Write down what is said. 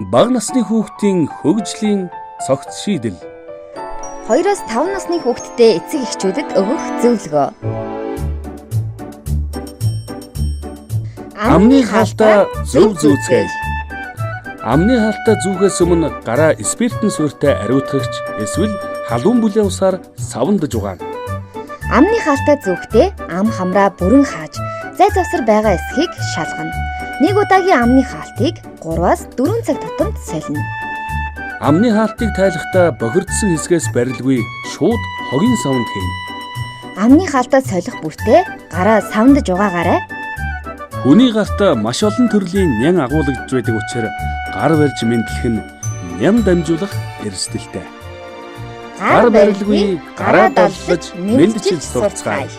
Бага насны хүүхдийн хөгжлийн цогц шийдэл. 2-5 насны хүүхэдтэй эцэг эхчүүдэд өгөх зөвлөгөө. Амны хаалтаа зөв зүүцгээе. Амны хаалтаа зүүхээс өмнө гараа спиртэн суурьтай ариутгагч эсвэл халуун бүлээн усаар савандаж угаана. Амны хаалтаа зүүхдээ ам хамраа бүрэн хааж, зай завсар байгаа эсхийг шалгана. Нэг удаагийн амны хаалтыг 3-4 цаг тутамд солино. Амны хаалтыг тайлахдаа бохирдсон хэсгээс барилгүй шууд хогийн саванд хийнэ. Амны хаалтаа солих бүртээ гараа савандаж угаагаарай. Хүний гарт маш олон төрлийн нян агуулгаж байдаг учраас гар барьж мэдлэх нь ням дамжуулах эрсдэлтэй. Гар барилгүй гараа даллаж мэдлэж сурцгаая.